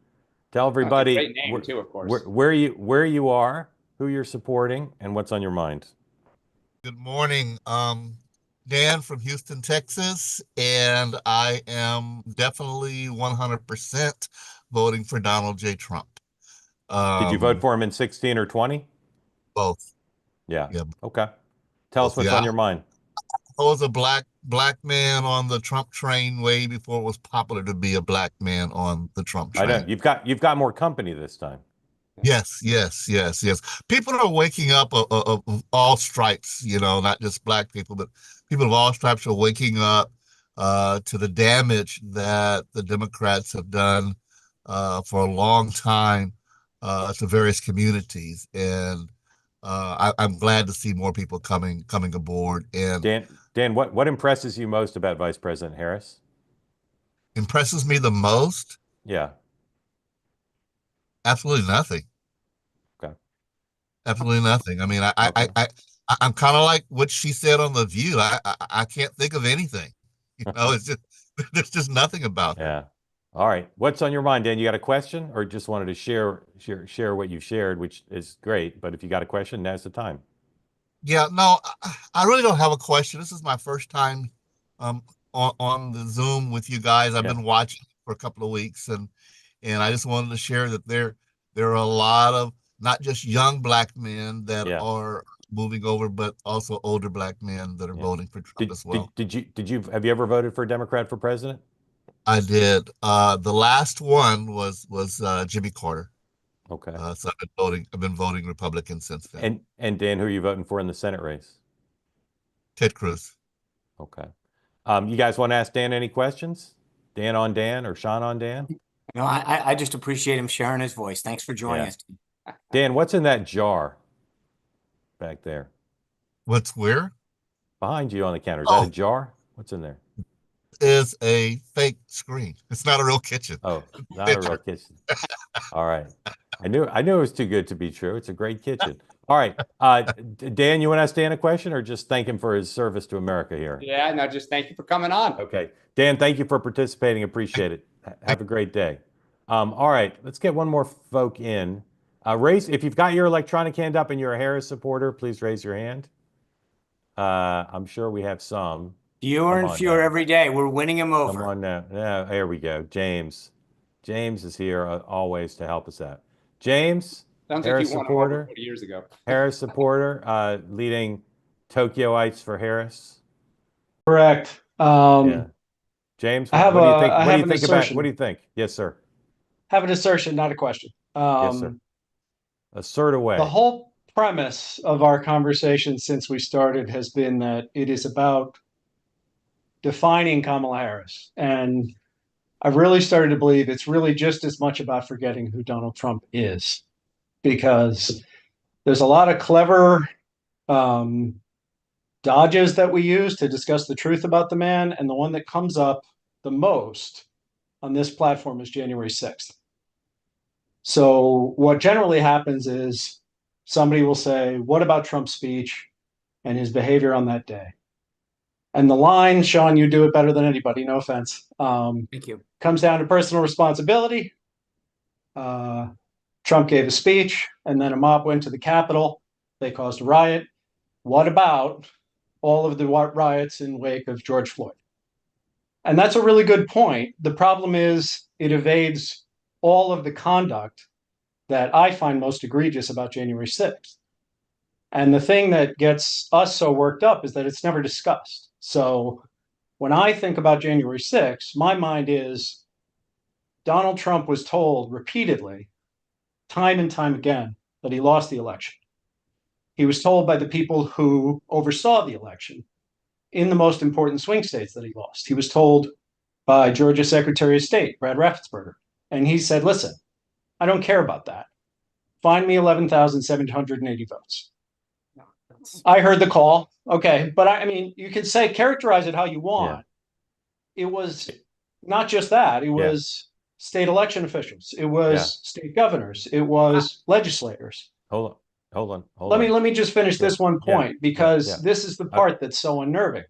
Tell everybody great name too, of course. where you are, who you're supporting, and what's on your mind. Good morning. Dan from Houston, Texas, and I am definitely 100% voting for Donald J. Trump. Did you vote for him in 16 or 20? Both. Yeah. Okay. Tell us what's on your mind. I was a black man on the Trump train way before it was popular to be a black man on the Trump train. I know you've got more company this time. Yes. People are waking up of all stripes, not just black people, but people of all stripes are waking up to the damage that the Democrats have done for a long time to various communities. And I'm glad to see more people coming aboard. And Dan, what impresses you most about Vice President Harris? Impresses me the most? Yeah. Absolutely nothing. Okay. Absolutely nothing. I mean, I'm kind of like what she said on The View. I can't think of anything. It's just there's just nothing about it. Yeah. All right. What's on your mind, Dan? You got a question, or just wanted to share what you shared, which is great. But if you got a question, now's the time. Yeah. No, I really don't have a question. This is my first time on the Zoom with you guys. I've been watching for a couple of weeks, and I just wanted to share that there are a lot of not just young black men that are moving over, but also older black men that are voting for Trump as well. Have you ever voted for a Democrat for president? I did. The last one was Jimmy Carter. Okay. So I've been voting Republican since then. And Dan, who are you voting for in the Senate race? Ted Cruz. Okay. You guys want to ask Dan any questions? Dan on Dan or Sean on Dan? No, I just appreciate him sharing his voice. Thanks for joining Yeah. us. Dan, what's in that jar back there? What's where? Behind you on the counter. Is that a jar? What's in there? Is a fake screen. It's not a real kitchen. Oh, not a real kitchen. All right. I knew it was too good to be true. It's a great kitchen. All right. Dan, you want to ask Dan a question or just thank him for his service to America here? Yeah, no, just thank you for coming on. Okay. Dan, thank you for participating. Appreciate it. Have a great day. All right. Let's get one more folk in. If you've got your electronic hand up and you're a Harris supporter, please raise your hand. I'm sure we have some. Fewer and fewer every day. We're winning them over. Come on now. Yeah, there we go. James is here always to help us out. James, Sounds Harris like you won supporter. over 40 years ago. Harris supporter, leading Tokyoites for Harris. Correct. Yeah. James, what do you think? What do you think? Yes, sir. Have an assertion, not a question. Yes, sir. Assert away. The whole premise of our conversation since we started has been that it is about defining Kamala Harris. And I've really started to believe it's really just as much about forgetting who Donald Trump is, because there's a lot of clever dodges that we use to discuss the truth about the man. And the one that comes up the most on this platform is January 6th. So what generally happens is somebody will say, what about Trump's speech and his behavior on that day? And the line, Sean, you do it better than anybody, no offense. Thank you. Comes down to personal responsibility. Trump gave a speech and then a mob went to the Capitol. They caused a riot. What about all of the riots in wake of George Floyd? And that's a really good point. The problem is it evades all of the conduct that I find most egregious about January 6th. And the thing that gets us so worked up is that it's never discussed. So when I think about January 6th, my mind is Donald Trump was told repeatedly, time and time again, that he lost the election. He was told by the people who oversaw the election in the most important swing states that he lost. He was told by Georgia Secretary of State, Brad Raffensperger. And he said, listen, I don't care about that. Find me 11,780 votes. I heard the call. Okay. But I mean, you could say, characterize it how you want. Yeah. It was not just that. It was state election officials. It was state governors. It was legislators. Hold on. Let me just finish this one point, because this is the part that's so unnerving.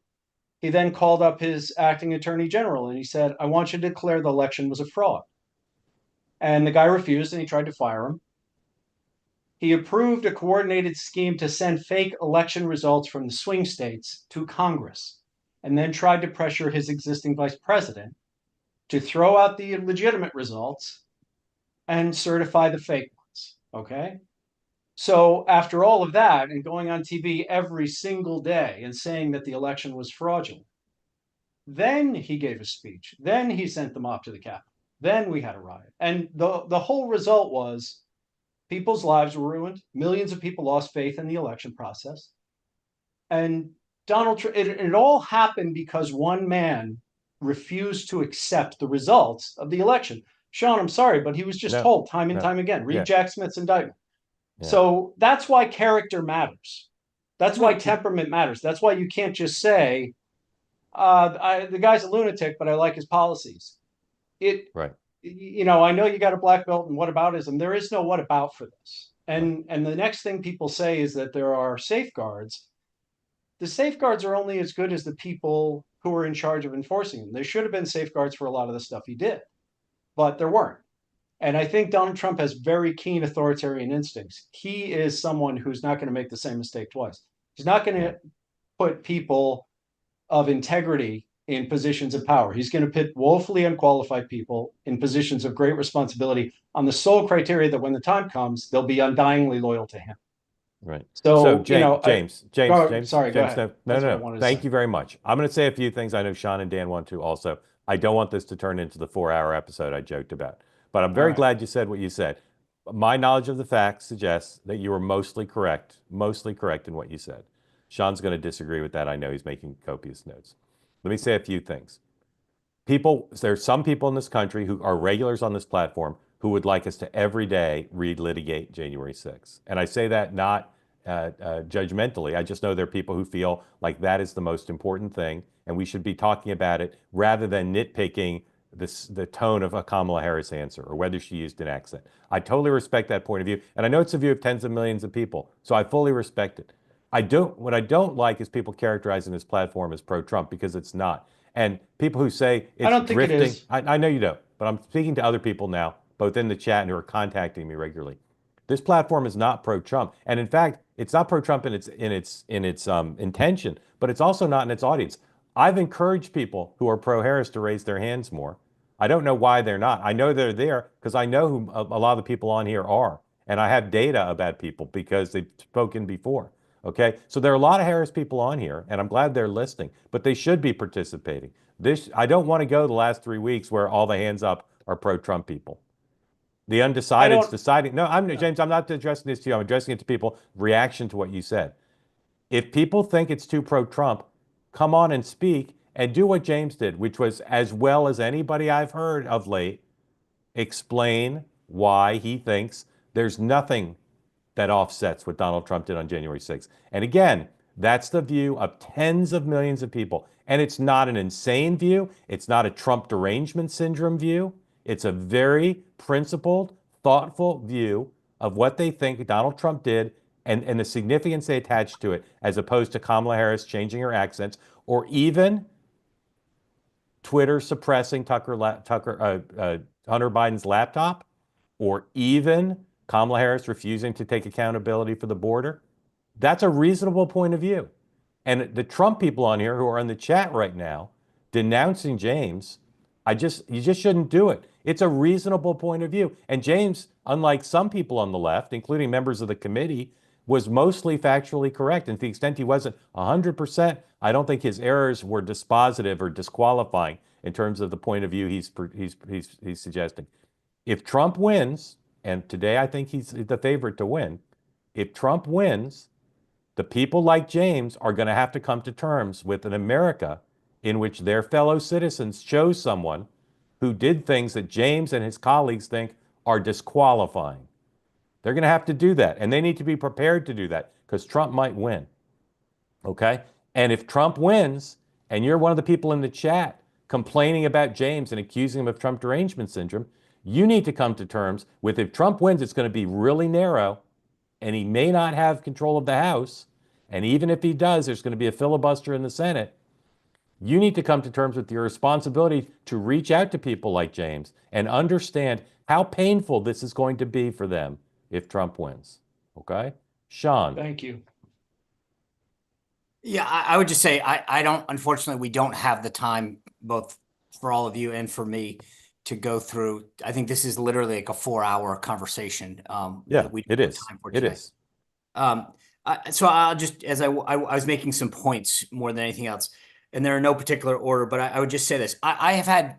He then called up his acting attorney general and he said, I want you to declare the election was a fraud. And the guy refused and he tried to fire him. He approved a coordinated scheme to send fake election results from the swing states to Congress, and then tried to pressure his existing vice president to throw out the legitimate results and certify the fake ones. Okay. So after all of that and going on TV every single day and saying that the election was fraudulent, then he gave a speech. Then he sent them off to the Capitol. Then we had a riot. And the whole result was people's lives were ruined. Millions of people lost faith in the election process. And Donald Trump, it all happened because one man refused to accept the results of the election. Sean, I'm sorry, but he was just told time and time again, read Jack Smith's indictment. Yeah. So that's why character matters. That's why temperament matters. That's why you can't just say, the guy's a lunatic, but I like his policies. You know, I know you got a black belt and whataboutism. There is no what about for this. And the next thing people say is that there are safeguards. The safeguards are only as good as the people who are in charge of enforcing them. There should have been safeguards for a lot of the stuff he did, but there weren't. And I think Donald Trump has very keen authoritarian instincts. He is someone who's not going to make the same mistake twice. He's not going to put people of integrity in positions of power. He's going to put woefully unqualified people in positions of great responsibility on the sole criteria that when the time comes, they'll be undyingly loyal to him. Right. So James, sorry, go ahead. No. Thank you very much. I'm going to say a few things. I know Sean and Dan want to also. I don't want this to turn into the 4-hour episode I joked about, but I'm very glad you said what you said. my knowledge of the facts suggests that you were mostly correct in what you said. Sean's going to disagree with that. I know he's making copious notes. Let me say a few things. There's some people in this country who are regulars on this platform who would like us to every day relitigate January 6th. And I say that not judgmentally. I just know there are people who feel like that is the most important thing, and we should be talking about it rather than nitpicking the tone of a Kamala Harris answer or whether she used an accent. I totally respect that point of view, and I know it's the view of tens of millions of people, so I fully respect it. What I don't like is people characterizing this platform as pro-Trump, because it's not. And people who say it's I don't think drifting, it is. I know you don't, but I'm speaking to other people now, both in the chat and who are contacting me regularly. This platform is not pro-Trump, and in fact, it's not pro-Trump in its intention, but it's also not in its audience. I've encouraged people who are pro-Harris to raise their hands more. I don't know why they're not. I know they're there because I know who a lot of the people on here are, and I have data about people because they've spoken before. Okay, so there are a lot of Harris people on here, and I'm glad they're listening, but they should be participating. I don't want to go the last 3 weeks where all the hands up are pro-Trump people. The undecided's deciding. No, James, I'm not addressing this to you. I'm addressing it to people. Reaction to what you said. If people think it's too pro-Trump, come on and speak and do what James did, which was, as well as anybody I've heard of late, explain why he thinks there's nothing that offsets what Donald Trump did on January 6th. And again, that's the view of tens of millions of people. And it's not an insane view. It's not a Trump derangement syndrome view. It's a very principled, thoughtful view of what they think Donald Trump did and the significance they attach to it, as opposed to Kamala Harris changing her accents, or even Twitter suppressing Hunter Biden's laptop, or even Kamala Harris refusing to take accountability for the border. That's a reasonable point of view. And the Trump people on here who are in the chat right now denouncing James, you just shouldn't do it. It's a reasonable point of view. And James, unlike some people on the left, including members of the committee, was mostly factually correct. And to the extent he wasn't 100%, I don't think his errors were dispositive or disqualifying in terms of the point of view he's suggesting. If Trump wins, and today I think he's the favorite to win, if Trump wins, the people like James are going to have to come to terms with an America in which their fellow citizens chose someone who did things that James and his colleagues think are disqualifying. They're going to have to do that, and they need to be prepared to do that, because Trump might win. Okay? And if Trump wins, and you're one of the people in the chat complaining about James and accusing him of Trump derangement syndrome, you need to come to terms with, if Trump wins, it's going to be really narrow, and he may not have control of the House. And even if he does, there's going to be a filibuster in the Senate. You need to come to terms with your responsibility to reach out to people like James and understand how painful this is going to be for them if Trump wins. Okay? Sean. Thank you. Yeah, I would just say, unfortunately, we don't have the time, both for all of you and for me, to go through. I think this is literally like a 4-hour conversation. Yeah, it is. It is. So I'll just, as I was making some points more than anything else, and they're in no particular order, but I would just say this. I have had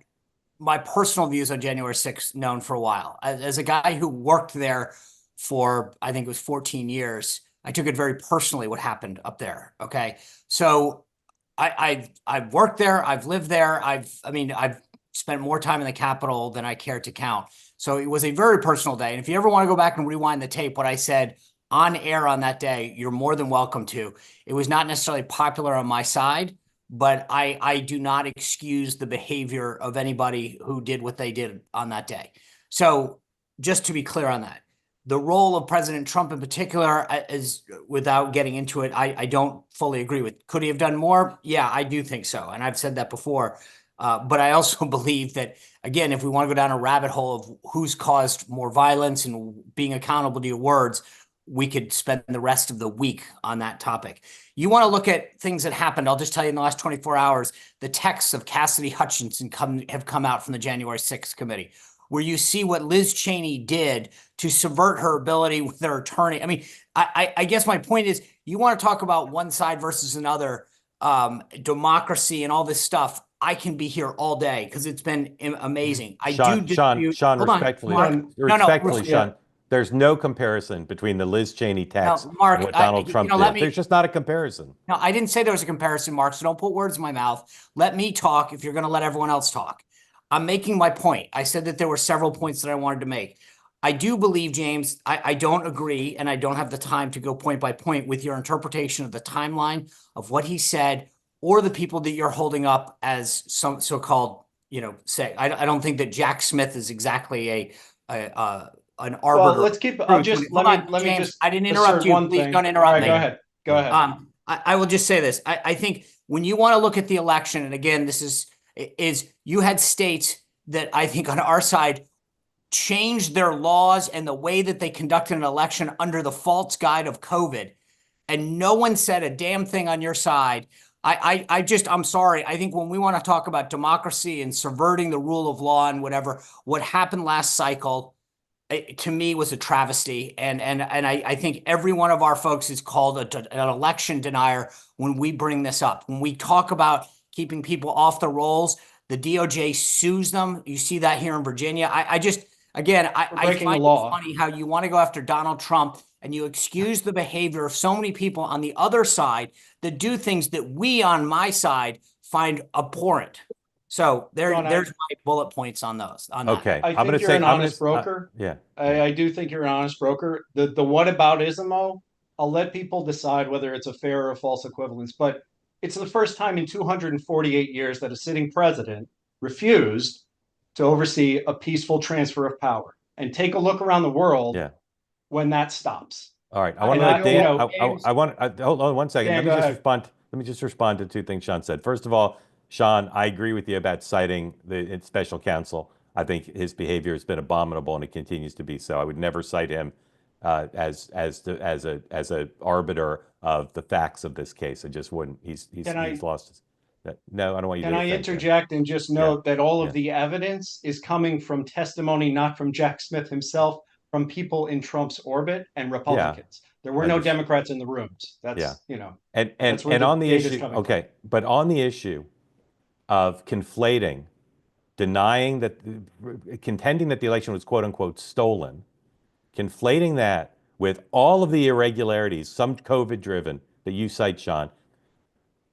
my personal views on January 6th known for a while. As a guy who worked there for, I think it was 14 years, I took it very personally what happened up there. Okay. So I've worked there. I've lived there. I've spent more time in the Capitol than I care to count. So it was a very personal day. And if you ever want to go back and rewind the tape, what I said on air on that day, you're more than welcome to. It was not necessarily popular on my side, but I do not excuse the behavior of anybody who did what they did on that day. So just to be clear on that, the role of President Trump in particular is, without getting into it, I don't fully agree with. Could he have done more? Yeah, I do think so. And I've said that before. But I also believe that, again, if we want to go down a rabbit hole of who's caused more violence and being accountable to your words, we could spend the rest of the week on that topic. You want to look at things that happened. I'll just tell you, in the last 24 hours, the texts of Cassidy Hutchinson have come out from the January 6th committee, where you see what Liz Cheney did to subvert her ability with her attorney. I mean, I guess my point is, you want to talk about one side versus another, democracy and all this stuff. I can be here all day because it's been amazing. Sean, respectfully, Sean, There's no comparison between the Liz Cheney text Mark, and what Donald Trump did. There's just not a comparison. No, I didn't say there was a comparison, Mark, so don't put words in my mouth. Let me talk if you're going to let everyone else talk. I'm making my point. I said that there were several points that I wanted to make. I do believe, James, I don't agree, and I don't have the time to go point by point with your interpretation of the timeline of what he said or the people that you're holding up as some so-called, say. I don't think that Jack Smith is exactly an arbiter. Well, let's keep. Let me just. I didn't interrupt you. Please don't interrupt me. Go ahead. Go ahead. I will just say this. I think when you want to look at the election, and again, this is you had states that I think on our side changed their laws and the way that they conducted an election under the false guide of COVID, and no one said a damn thing on your side. I'm sorry. I think when we want to talk about democracy and subverting the rule of law and whatever, what happened last cycle, to me, was a travesty. And I think every one of our folks is called an election denier when we bring this up. When we talk about keeping people off the rolls, the DOJ sues them. You see that here in Virginia. I find it funny how you want to go after Donald Trump and you excuse the behavior of so many people on the other side that do things that we on my side find abhorrent. So there's my bullet points on those. Okay, I think you're an honest broker. Yeah, I do think you're an honest broker. The whataboutismo, I'll let people decide whether it's a fair or a false equivalence. But it's the first time in 248 years that a sitting president refused to oversee a peaceful transfer of power. And take a look around the world when that stops. All right, I want to let Dan. Hold on one second. Let me just respond to two things Sean said. First of all, Sean, I agree with you about citing the special counsel. I think his behavior has been abominable, and it continues to be so. I would never cite him as a arbiter of the facts of this case. I just wouldn't. He's lost his. No, I don't want you to. Can I interject and just note that all of the evidence is coming from testimony, not from Jack Smith himself, from people in Trump's orbit and Republicans. There were no Democrats in the rooms. That's and on the issue, okay, but on the issue of conflating, denying that, contending that the election was quote unquote stolen, conflating that with all of the irregularities, some COVID driven, that you cite, Sean.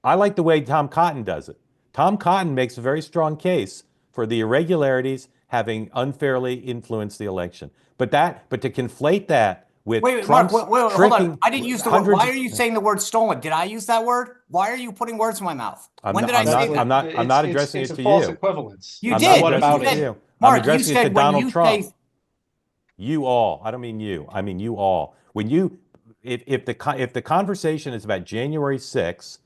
I like the way Tom Cotton does it. Tom Cotton makes a very strong case for the irregularities having unfairly influenced the election. But to conflate that with Trump's Mark, hold on. I didn't use the word. Why are you saying the word stolen? Did I use that word? Why are you putting words in my mouth? When did I say that? I'm not addressing it to you. It's a false equivalence. You did. What about it? Mark, I'm addressing it to Donald Trump. You all. I don't mean you. I mean you all. When you, if the conversation is about January 6th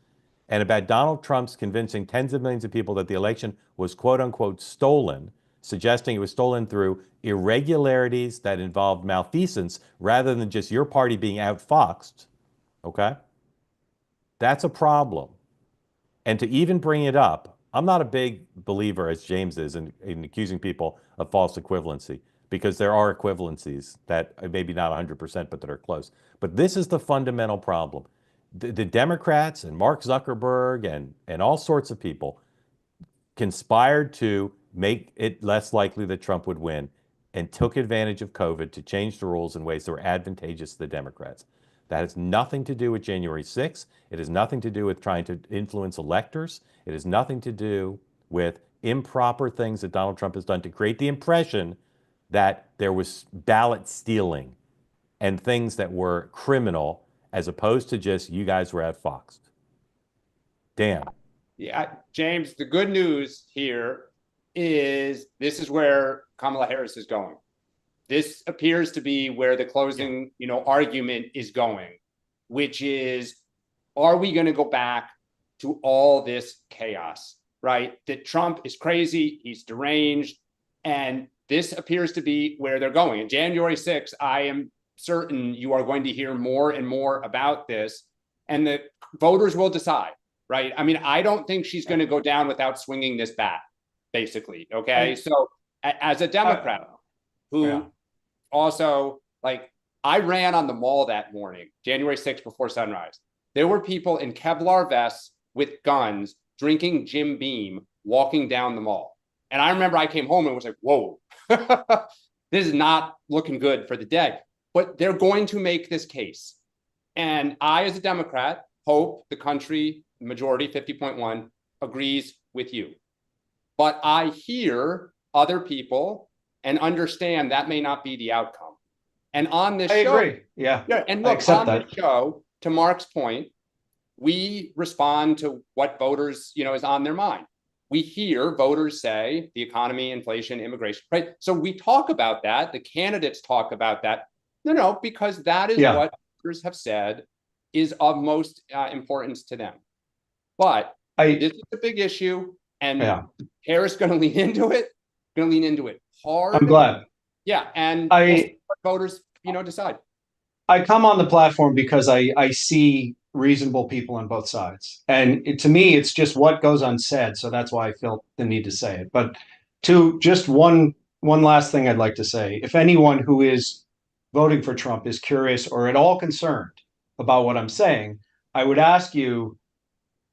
and about Donald Trump's convincing tens of millions of people that the election was quote unquote stolen, suggesting it was stolen through irregularities that involved malfeasance rather than just your party being outfoxed, okay? That's a problem. And to even bring it up, I'm not a big believer, as James is, in accusing people of false equivalency, because there are equivalencies that maybe not 100%, but that are close. But this is the fundamental problem. The Democrats and Mark Zuckerberg and all sorts of people conspired to make it less likely that Trump would win and took advantage of COVID to change the rules in ways that were advantageous to the Democrats. That has nothing to do with January 6th. It has nothing to do with trying to influence electors. It has nothing to do with improper things that Donald Trump has done to create the impression that there was ballot stealing and things that were criminal, as opposed to just you guys were outfoxed. Dan. Yeah, James, the good news here is this is where Kamala Harris is going. This appears to be where the closing, argument is going, which is, are we going to go back to all this chaos, right? That Trump is crazy, he's deranged, and this appears to be where they're going. And January 6th, I am certain you are going to hear more and more about this, and the voters will decide, right? I mean, I don't think she's going to go down without swinging this bat, basically, okay? So as a Democrat who also, I ran on the mall that morning, January 6th before sunrise. There were people in Kevlar vests with guns drinking Jim Beam walking down the mall. And I remember I came home and was like, whoa. This is not looking good for the day, but they're going to make this case. And I, as a Democrat, hope the country, majority 50.1, agrees with you. But I hear other people and understand that may not be the outcome. And on this show, I agree. Yeah. And I look, accept on that. this show, to Mark's point, we respond to what voters, is on their mind. We hear voters say the economy, inflation, immigration, right? So we talk about that. The candidates talk about that. No, because that is what voters have said is of most importance to them. But this is a big issue, and Harris going to lean into it. Going to lean into it hard. I'm glad. Yeah, and we'll see what voters, decide. I come on the platform because I see reasonable people on both sides, and to me, it's just what goes unsaid. So that's why I felt the need to say it. But to just one last thing I'd like to say: if anyone who is voting for Trump is curious or at all concerned about what I'm saying, I would ask you,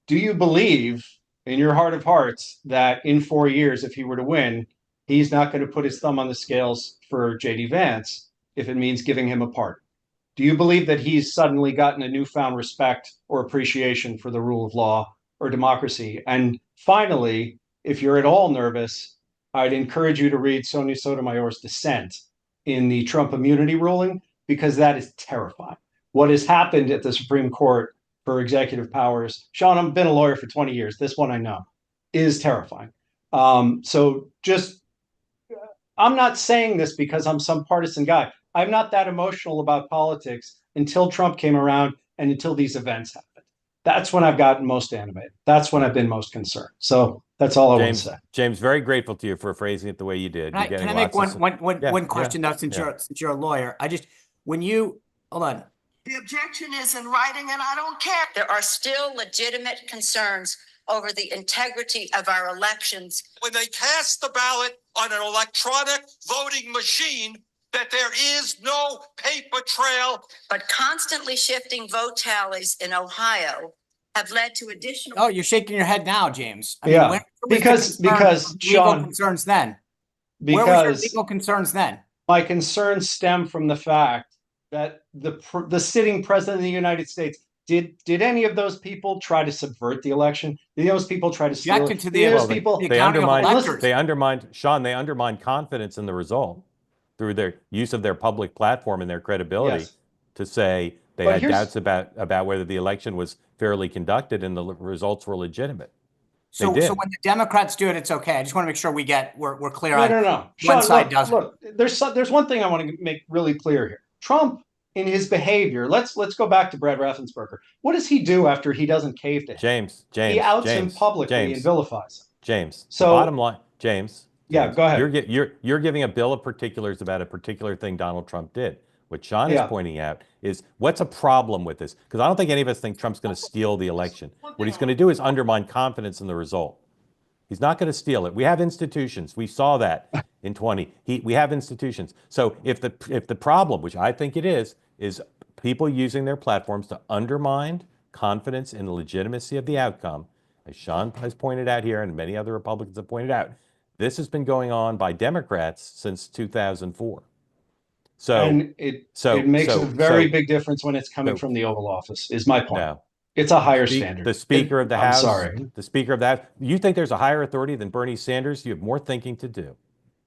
do you believe in your heart of hearts that in 4 years, if he were to win, he's not going to put his thumb on the scales for J.D. Vance if it means giving him a pardon? Do you believe that he's suddenly gotten a newfound respect or appreciation for the rule of law or democracy? And finally, if you're at all nervous, I'd encourage you to read Sonia Sotomayor's dissent in the Trump immunity ruling, because that is terrifying. What has happened at the Supreme Court for executive powers, Sean, I've been a lawyer for 20 years. This one I know is terrifying. So just, I'm not saying this because I'm some partisan guy. I'm not that emotional about politics until Trump came around and until these events happened. That's when I've gotten most animated. That's when I've been most concerned. So that's all I want to say. James, very grateful to you for phrasing it the way you did. Can I make one question though, since you're a lawyer? Hold on. The objection is in writing, and I don't care. There are still legitimate concerns over the integrity of our elections. When they cast the ballot on an electronic voting machine, that there is no paper trail. But constantly shifting vote tallies in Ohio have led to additional. Oh, you're shaking your head now, James. Because Sean, concerns then. Because where was your legal concerns then? My concerns stem from the fact that the sitting president of the United States, did any of those people try to subvert the election? Did those people try to steal it? They undermined confidence in the result through their use of their public platform and their credibility to say they had doubts about whether the election was fairly conducted and the results were legitimate. So when the Democrats do it, it's okay. I just want to make sure we're clear on no. One side doesn't. Look, there's one thing I want to make really clear here. Trump, in his behavior, let's go back to Brad Raffensperger. What does he do after he doesn't cave to him? James, he outs him publicly and vilifies him. James, so the bottom line, James, go ahead. You're giving a bill of particulars about a particular thing Donald Trump did. What Sean is pointing out is what's a problem with this? Because I don't think any of us think Trump's going to steal the election. What he's going to do is undermine confidence in the result. He's not going to steal it. We have institutions. We saw that in 20. We have institutions. So if the problem, which I think it is people using their platforms to undermine confidence in the legitimacy of the outcome, as Sean has pointed out here and many other Republicans have pointed out, this has been going on by Democrats since 2004. And it makes a very big difference when it's coming from the Oval Office, is my point. No. It's a higher standard. The Speaker of the House. I'm sorry. The Speaker of that. You think there's a higher authority than Bernie Sanders? You have more thinking to do.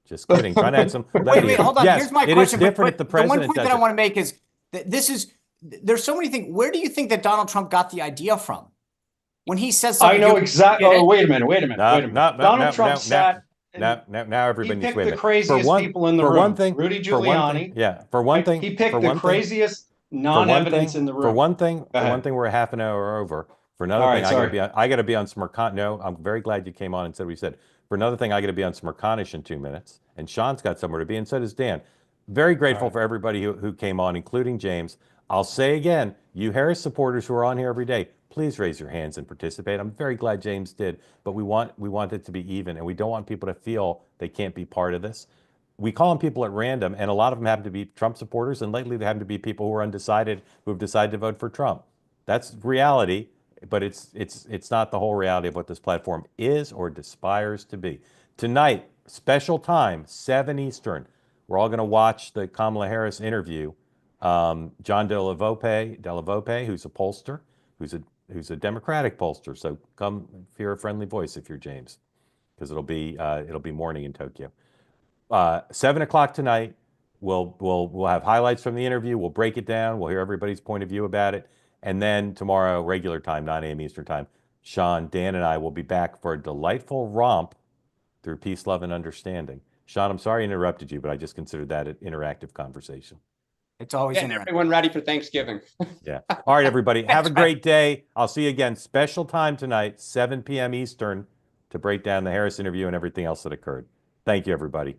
Just kidding. Trying to add some. Wait, hold on. Yes, here's my it question. Is different if the president the one point that I want to make is that there's so many things. Where do you think that Donald Trump got the idea from? When he says something. I know exactly. Oh, wait a minute. Donald Trump sat. Now everybody needs to wait a minute. He picked the craziest people in the room. Rudy Giuliani. For one thing. He picked the craziest non-evidence in the room. For one thing, we're a half an hour over. For another thing, I got to be on Smirkon. No, I'm very glad you came on and said what you said. For another thing, I got to be on Smirkonish in 2 minutes, and Sean's got somewhere to be, and so does Dan. Very grateful for everybody who came on, including James. I'll say again, you Harris supporters who are on here every day, please raise your hands and participate. I'm very glad James did, but we want it to be even, and we don't want people to feel they can't be part of this. We call them people at random, and a lot of them happen to be Trump supporters, and lately they happen to be people who are undecided who have decided to vote for Trump. That's reality, but it's not the whole reality of what this platform is or aspires to be. Tonight, special time, 7 Eastern. We're all going to watch the Kamala Harris interview. John Della who's a pollster, who's a Democratic pollster. So come if you're a friendly voice, if you're James, because it'll be morning in Tokyo. 7 o'clock tonight. We'll have highlights from the interview. We'll break it down. We'll hear everybody's point of view about it. And then tomorrow, regular time, 9 a.m. Eastern time, Sean, Dan, and I will be back for a delightful romp through peace, love, and understanding. Sean, I'm sorry I interrupted you, but I just considered that an interactive conversation. It's always Getting everyone ready for Thanksgiving. Yeah. All right, everybody. Have a great day. I'll see you again. Special time tonight, 7 p.m. Eastern, to break down the Harris interview and everything else that occurred. Thank you, everybody.